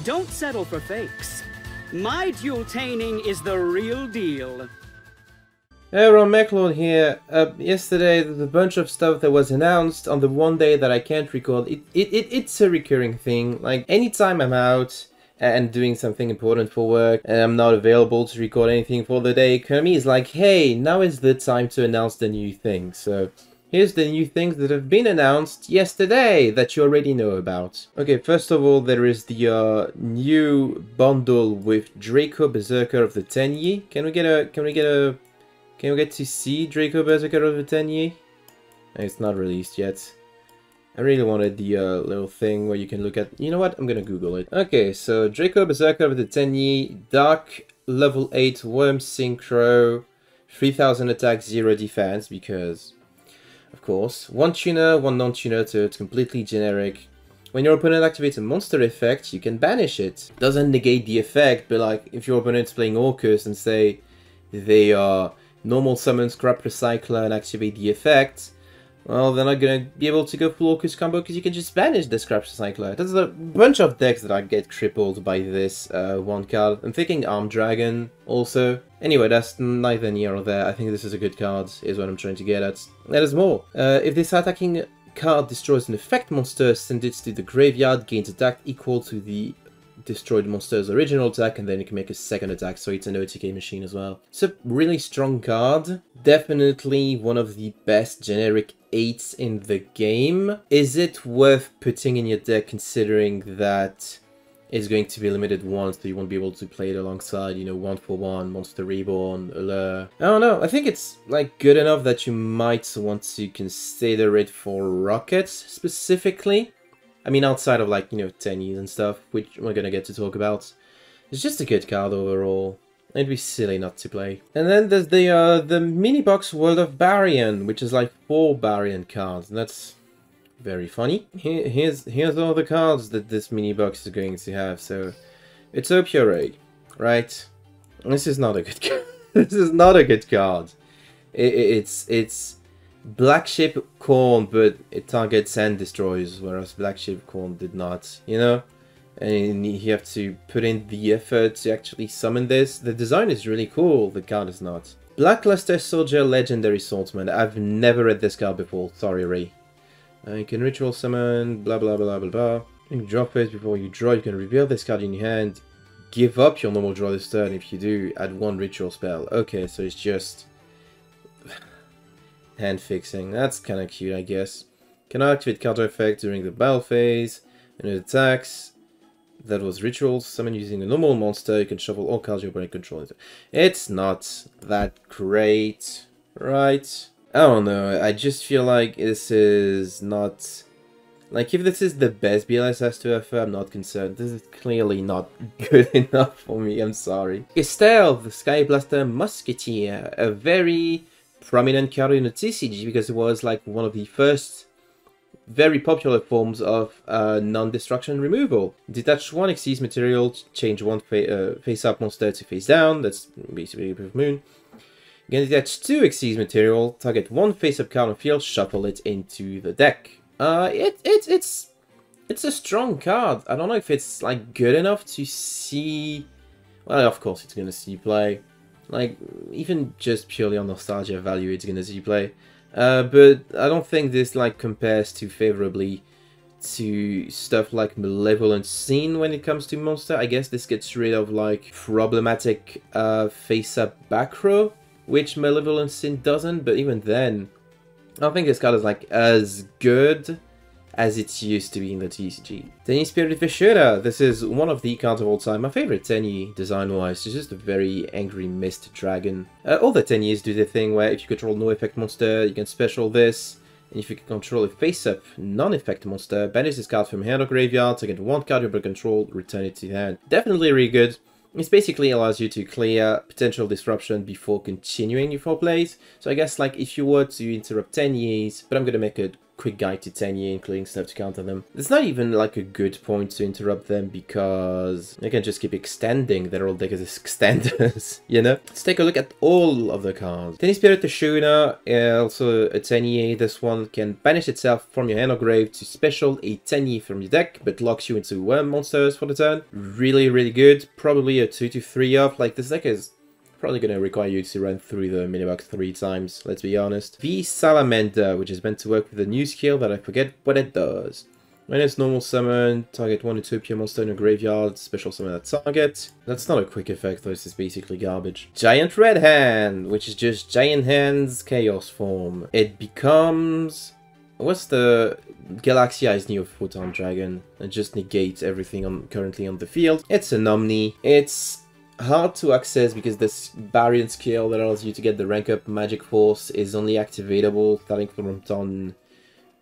Don't settle for fakes. My duel-taining is the real deal. Hey everyone, mekklord here. Yesterday there's a bunch of stuff that was announced on the one day that I can't record. It's a recurring thing. Like, anytime I'm out and doing something important for work and I'm not available to record anything for the day, Konami is like, hey, now is the time to announce the new thing. So here's the new things that have been announced yesterday that you already know about. Okay, first of all, there is the new bundle with Draco Berserker of the Tenyi. Can we get to see Draco Berserker of the Tenyi? It's not released yet. I really wanted the little thing where you can look at... You know what? I'm gonna Google it. Okay, so Draco Berserker of the Tenyi, Dark, level 8, Worm Synchro, 3000 attack, 0 defense, because... Of course. 1 tuner, 1 non-tuner, so it's completely generic. When your opponent activates a monster effect, you can banish it. Doesn't negate the effect, but like, if your opponent's playing Orcus and say they are... normal summon Scrap Recycler and activate the effect, well, they're not gonna be able to go full Orcus combo because you can just banish the Scrap Recycler. There's a bunch of decks that I get crippled by this one card. I'm thinking Arm Dragon also. Anyway, that's neither near or there. I think this is a good card, is what I'm trying to get at. There's more. If this attacking card destroys an effect monster, send it to the graveyard, gains attack equal to the destroyed monster's original attack, and then you can make a second attack, so it's an OTK machine as well. It's a really strong card. Definitely one of the best generic 8s in the game. Is it worth putting in your deck considering that it's going to be limited once, so you won't be able to play it alongside, you know, 1-for-1, Monster Reborn, Allure? I don't know, I think it's like good enough that you might want to consider it for Rockets specifically. I mean, outside of, like, you know, Tenyies and stuff, which we're gonna get to talk about. It's just a good card overall. It'd be silly not to play. And then there's the mini box World of BARIAN, which is like 4 BARIAN cards. And that's very funny. Here's all the cards that this mini box is going to have. So it's Opure, right? This is not a good card. This is not a good card. It's Black Ship Corn, but it targets and destroys, whereas Black Ship Corn did not, you know? And you have to put in the effort to actually summon this. The design is really cool, the card is not. Blackluster Soldier Legendary Swordsman. I've never read this card before, sorry Ray. You can ritual summon, blah blah blah blah blah. You can drop it before you draw, you can reveal this card in your hand. Give up your normal draw this turn. If you do, add 1 ritual spell. Okay, so it's just... hand fixing. That's kind of cute, I guess. Can activate counter effect during the battle phase. And it attacks. That was rituals. Summon using a normal monster. You can shuffle all cards your opponent controls. It's not that great, right? I don't know. I just feel like this is not... Like, if this is the best BLS has to offer, I'm not concerned. This is clearly not good enough for me. I'm sorry. Estelle, the Sky Blaster Musketeer. A very prominent card in the TCG because it was like one of the first very popular forms of non-destruction removal. Detach 1 Xyz material, change 1 face-up monster to face-down, that's basically Proof Moon. You can detach 2 Xyz material, target 1 face-up card on field, shuffle it into the deck. It's a strong card. I don't know if it's like good enough to see... Well, of course it's gonna see play. Like, even just purely on nostalgia value, it's gonna see play. But I don't think this, like, compares too favorably to stuff like Malevolent Scene when it comes to monster. I guess this gets rid of, like, problematic face-up back row, which Malevolent Scene doesn't, but even then, I don't think this card is, like, as good as it used to be in the TCG. Tenyi Spirit Viscera. This is one of the cards of all time. My favorite Tenyi, design-wise. It's just a very angry mist dragon. All the Tenyis do the thing where if you control no effect monster, you can special this. And if you can control a face-up non-effect monster, banish this card from hand or graveyard, target 1 card you control, return it to hand. Definitely really good. This basically allows you to clear potential disruption before continuing your 4 plays. So I guess, like, if you were to interrupt Tenyis, but I'm gonna make a quick guide to 10-year, including stuff to counter them. It's not even like a good point to interrupt them because they can just keep extending their old deck as extenders, you know? Let's take a look at all of the cards. Tenny Spirit Tashuna, also a 10-year. This one can banish itself from your hand or grave to special a 10-year from your deck, but locks you into worm monsters for the turn. Really, really good. Probably a 2 to 3 up. Like, this deck is probably going to require you to run through the minibox 3 times, let's be honest. The Salamander, which is meant to work with a new skill that I forget what it does. When it's normal summon, target 1 or 2 pure monster in a graveyard, special summon that target. That's not a quick effect though, this is basically garbage. Giant Red Hand, which is just Giant Hand's Chaos form. It becomes... what's the Galaxy Eyes Neo Photon Dragon? It just negates everything currently on the field. It's an Omni. It's hard to access because this BARIAN skill that allows you to get the rank up Magic Force is only activatable starting from turn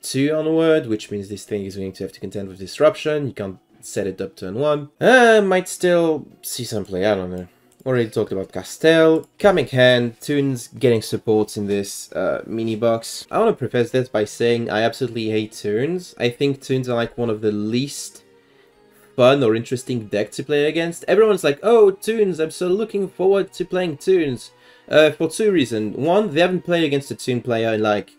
2 onward, which means this thing is going to have to contend with Disruption. You can't set it up turn 1. Might still see some play, I don't know. Already talked about Castel. Coming Hand, Toons getting support in this mini box. I want to preface this by saying I absolutely hate Toons. I think Toons are like one of the least fun or interesting deck to play against. Everyone's like, oh, Toons, I'm so looking forward to playing Toons. For 2 reasons. One, they haven't played against a Toon player in like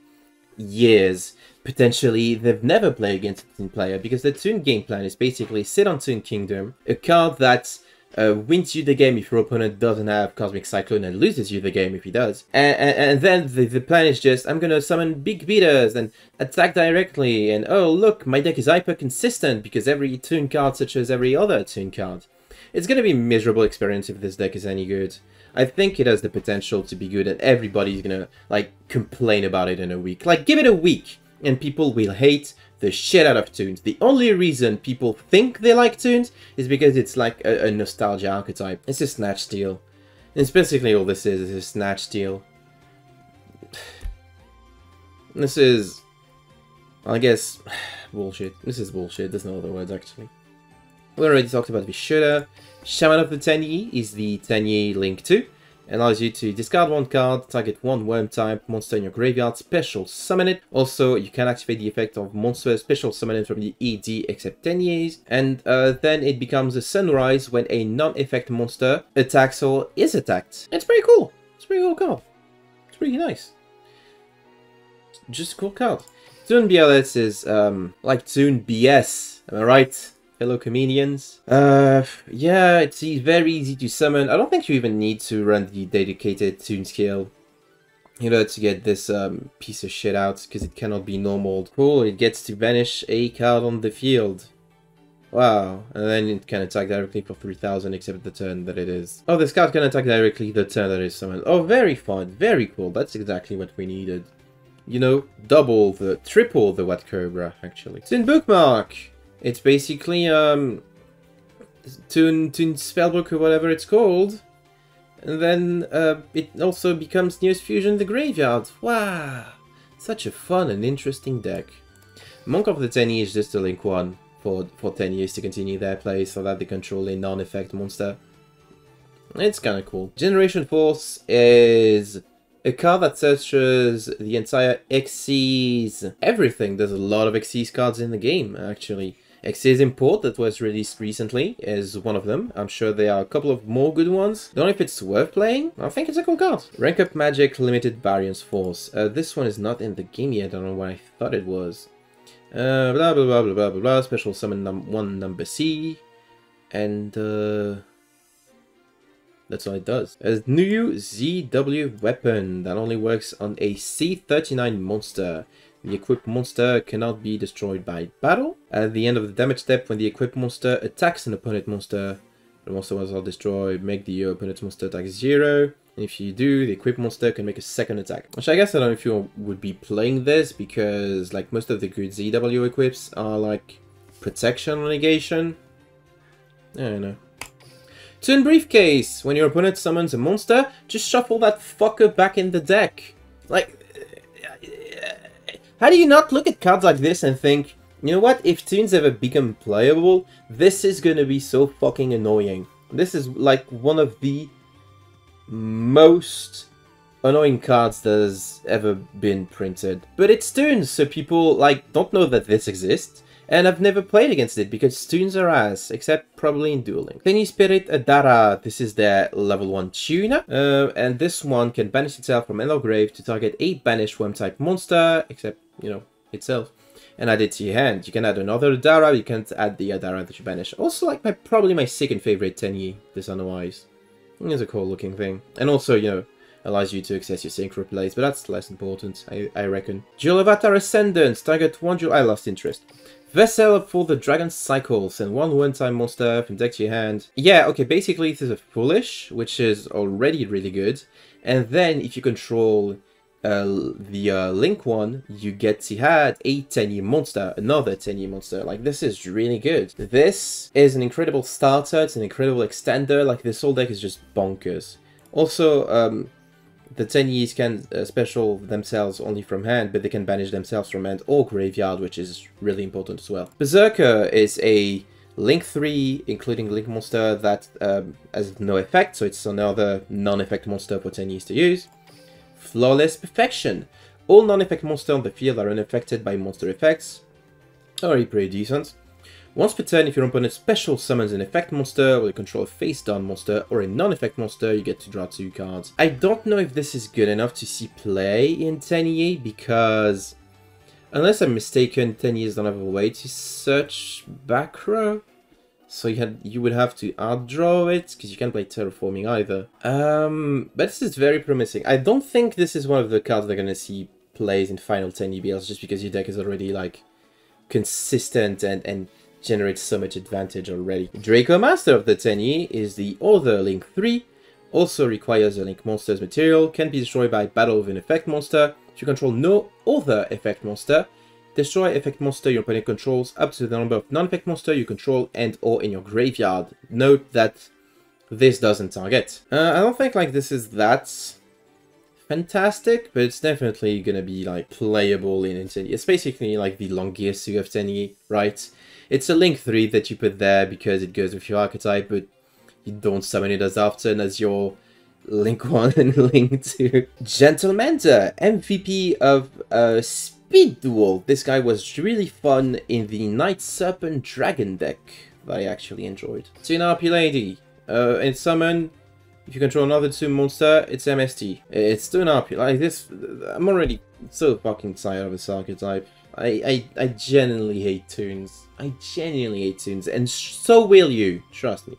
years. Potentially, they've never played against a Toon player because the Toon game plan is basically sit on Toon Kingdom, a card that wins you the game if your opponent doesn't have Cosmic Cyclone and loses you the game if he does. And then the plan is just, I'm gonna summon big beaters and attack directly, and oh look, my deck is hyper consistent because every Toon card such as every other Toon card. It's gonna be a miserable experience if this deck is any good. I think it has the potential to be good and everybody's gonna like complain about it in a week. Like, give it a week and people will hate the shit out of Toons. The only reason people think they like Toons is because it's like a nostalgia archetype. It's a Snatch Steal. It's basically all this is a Snatch Steal. This is, I guess, bullshit. This is bullshit. There's no other words, actually. We already talked about Vishuddha. Shaman of the Tenyi is the Tenyi Link 2. Allows you to discard 1 card, target 1 worm type monster in your graveyard, special summon it. Also, you can activate the effect of monster special summon it from the ED except 10 years. And then it becomes a sunrise when a non-effect monster attacks or is attacked. It's pretty cool. It's a pretty cool card. It's pretty nice. Just a cool card. Toon BLS is like Toon BS, am I right? Fellow comedians. Yeah, it's very easy to summon. I don't think you even need to run the dedicated Toon skill in order to get this piece of shit out, because it cannot be normal. Cool, it gets to banish a card on the field. Wow, and then it can attack directly for 3000 except the turn that it is. Oh, this card can attack directly the turn that it is summoned. Oh, very fun, very cool. That's exactly what we needed. You know, triple the Wat Cobra, actually. Toon Bookmark! It's basically Toon Spellbook or whatever it's called, and then it also becomes Neos Fusion in the graveyard. Wow, such a fun and interesting deck. Monk of the Tenyi is just a link 1 for 10 years to continue their play so that they control a non-effect monster. It's kind of cool. Generation Force is a card that searches the entire Xyz everything. There's a lot of Xyz cards in the game, actually. Xyz Import that was released recently is one of them. I'm sure there are a couple of more good ones. Don't know if it's worth playing. I think it's a cool card. Rank Up Magic Limited BARIAN's Force. This one is not in the game yet. I don't know what I thought it was. Blah blah blah blah blah blah. Special summon number C. And that's all it does. A new ZW weapon that only works on a C39 monster. The equipped monster cannot be destroyed by battle. At the end of the damage step, when the equipped monster attacks an opponent monster, the monster was all destroyed, make the opponent's monster attack 0. And if you do, the equipped monster can make a second attack. Which I guess I don't know if you would be playing this, because like most of the good ZW equips are like protection or negation. I don't know. Toon Briefcase! When your opponent summons a monster, just shuffle that fucker back in the deck. Like, how do you not look at cards like this and think, you know what, if Toons ever become playable, this is gonna be so fucking annoying. This is like one of the most annoying cards that has ever been printed. But it's toons, so people like don't know that this exists. And I've never played against it because toons are ass, except probably in dueling. Tenyi Spirit Adara, this is their level 1 tuner. And this one can banish itself from end of grave to target a banished worm-type monster, except, you know, itself. And add it to your hand. You can add another Adara, you can't add the Adara that you banish. Also, like, probably my second favorite Tenyi, this otherwise. It's a cool looking thing. And also, you know, allows you to access your synchro plays, but that's less important, I reckon. Duel Avatar Ascendant, target 1 duel. I lost interest. Vessel for the Dragon Cycles, and one-time monster from deck to your hand. Yeah, okay, basically this is a Foolish, which is already really good. And then if you control the Link one, you get to add a Tenyi monster, another Tenyi monster. Like, this is really good. This is an incredible starter, it's an incredible extender, like this whole deck is just bonkers. Also, the Tenyis can special themselves only from hand, but they can banish themselves from hand or graveyard, which is really important as well. Berserker is a Link 3, including Link monster, that has no effect, so it's another non-effect monster for Tenyis to use. Flawless Perfection. All non-effect monsters on the field are unaffected by monster effects. Already pretty decent. Once per turn, if your opponent special summons an effect monster, or you control a face-down monster, or a non-effect monster, you get to draw 2 cards. I don't know if this is good enough to see play in Tenyi, because, unless I'm mistaken, Tenyis don't have a way to search back row. So you would have to outdraw it, because you can't play Terraforming either. But this is very promising. I don't think this is one of the cards they're going to see plays in final Tenyi builds, just because your deck is already, like, consistent and generates so much advantage already. Draco Master of the Tenyi is the other Link 3, also requires a Link monster's material, can be destroyed by battle with an effect monster. If you control no other effect monster, destroy effect monster your opponent controls up to the number of non-effect monster you control and or in your graveyard. Note that this doesn't target. I don't think like this is that fantastic, but it's definitely gonna be like playable in Tenyi. It's basically like the Longiasu of Tenyi, right? It's a Link 3 that you put there because it goes with your archetype, but you don't summon it as often as your Link 1 and Link 2. Gentlemender, MVP of Speed Duel. This guy was really fun in the Night Serpent Dragon deck that I actually enjoyed. Toon RP Lady. In summon, if you control another Toon monster, it's MST. It's Toon RP. Like this, I'm already so fucking tired of this archetype. I genuinely hate toons. I genuinely hate toons, and so will you, trust me.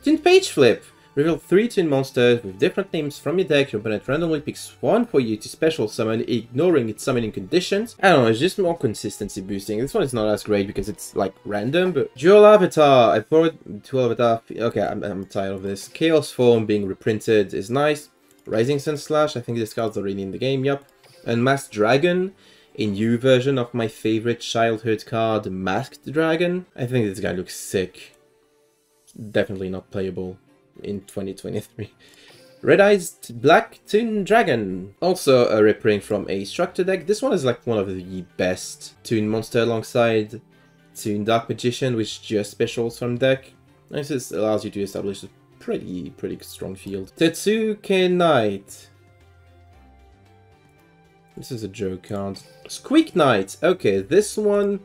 Toon Page Flip. Reveal 3 toon monsters with different names from your deck. Your opponent randomly picks one for you to special summon, ignoring its summoning conditions. I don't know, it's just more consistency boosting. This one is not as great because it's like random, but Dual Avatar. I thought Dual Avatar. Okay, I'm tired of this. Chaos Form being reprinted is nice. Rising Sun Slash. I think this card's already in the game. Yup. Unmasked Dragon. A new version of my favorite childhood card, Masked Dragon. I think this guy looks sick. Definitely not playable in 2023. Red-Eyed Black Toon Dragon. Also a reprint from a structure deck. This one is like one of the best Toon monster alongside Toon Dark Magician, which just specials from deck. This just allows you to establish a pretty strong field. Tetsuke Knight. This is a joke card. Squeak Knight. Okay, this one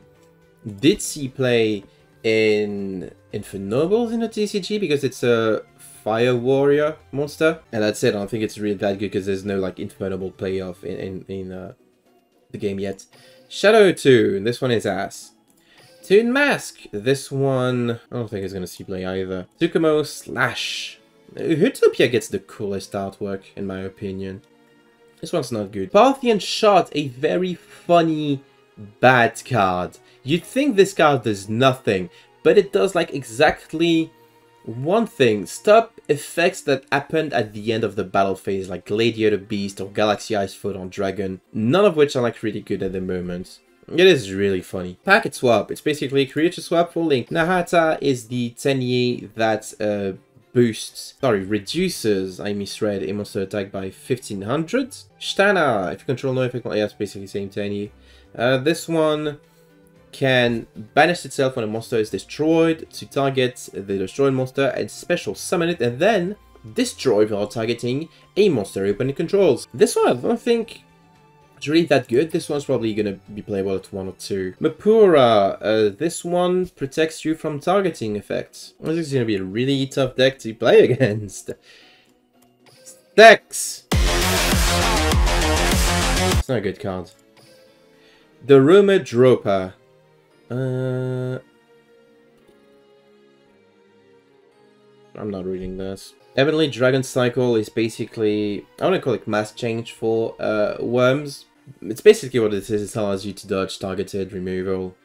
did see play in Infernobles in the TCG because it's a Fire Warrior monster. And that's it. I don't think it's really that good because there's no like Infernable playoff in the game yet. Shadow Toon. This one is ass. Toon Mask. This one I don't think it's going to see play either. Tsukumo Slash. Hootopia gets the coolest artwork in my opinion. This one's not good. Parthian Shot, a very funny bad card. You'd think this card does nothing, but it does like exactly one thing. Stop effects that happened at the end of the battle phase, like Gladiator Beast or Galaxy Ice Photon Dragon, none of which are like really good at the moment. It is really funny. Packet Swap, it's basically a creature swap for Link. Nahata is the Tenyi that reduces, I misread, a monster attack by 1500. Shtana, if you control no effect, yeah, it's basically the same Tenyi. This one can banish itself when a monster is destroyed to target the destroyed monster and special summon it, and then destroy while targeting a monster opponent controls. This one I don't think it's really that good. This one's probably gonna be playable at 1 or 2. Mapura, this one protects you from targeting effects. This is gonna be a really tough deck to play against. Dex! It's not a good card. The Roma Dropa. I'm not reading this. Heavenly Dragon Cycle is basically, I want to call it mass change for worms. It's basically what it is. It allows you to dodge targeted removal,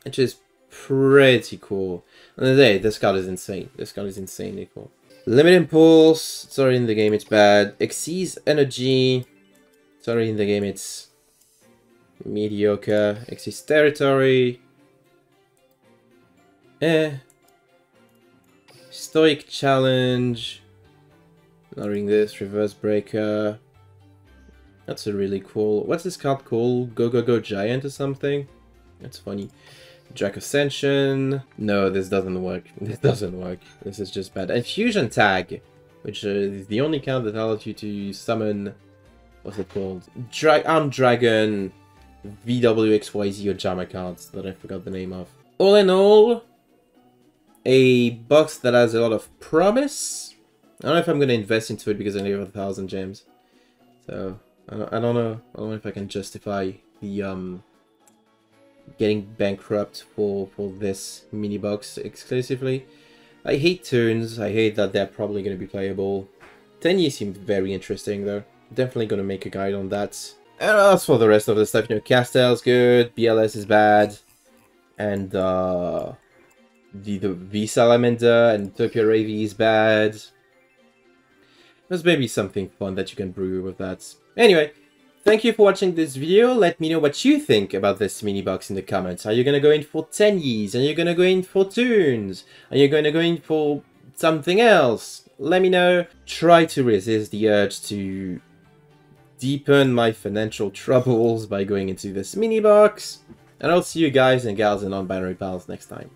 which is pretty cool. And hey, this card is insane. This card is insanely cool. Limit Impulse. Sorry, in the game it's bad. Exceeds Energy. Sorry, in the game it's mediocre. Exceeds Territory. Stoic Challenge. Not reading this. Reverse Breaker. That's a really cool... What's this card called? Go Go Go Giant or something? That's funny. Drac Ascension. No, this doesn't work. This doesn't work. This is just bad. And Fusion Tag, which is the only card that allows you to summon... What's it called? Armed Dragon, VWXYZ or Jama cards that I forgot the name of. All in all, a box that has a lot of promise. I don't know if I'm going to invest into it because I only have 1,000 gems. So... I don't know. I don't know if I can justify the getting bankrupt for this mini box exclusively. I hate toons. I hate that they're probably going to be playable. 10 seemed very interesting though. Definitely going to make a guide on that. And as for the rest of the stuff, you know, Castel's good, BLS is bad, and the V Salamander and Utopia Ravy is bad. There's maybe something fun that you can brew with that. Anyway, thank you for watching this video. Let me know what you think about this mini box in the comments. Are you going to go in for 10 Ys? Are you going to go in for toons? Are you going to go in for something else? Let me know. Try to resist the urge to deepen my financial troubles by going into this mini box. And I'll see you guys and gals and non-binary pals next time.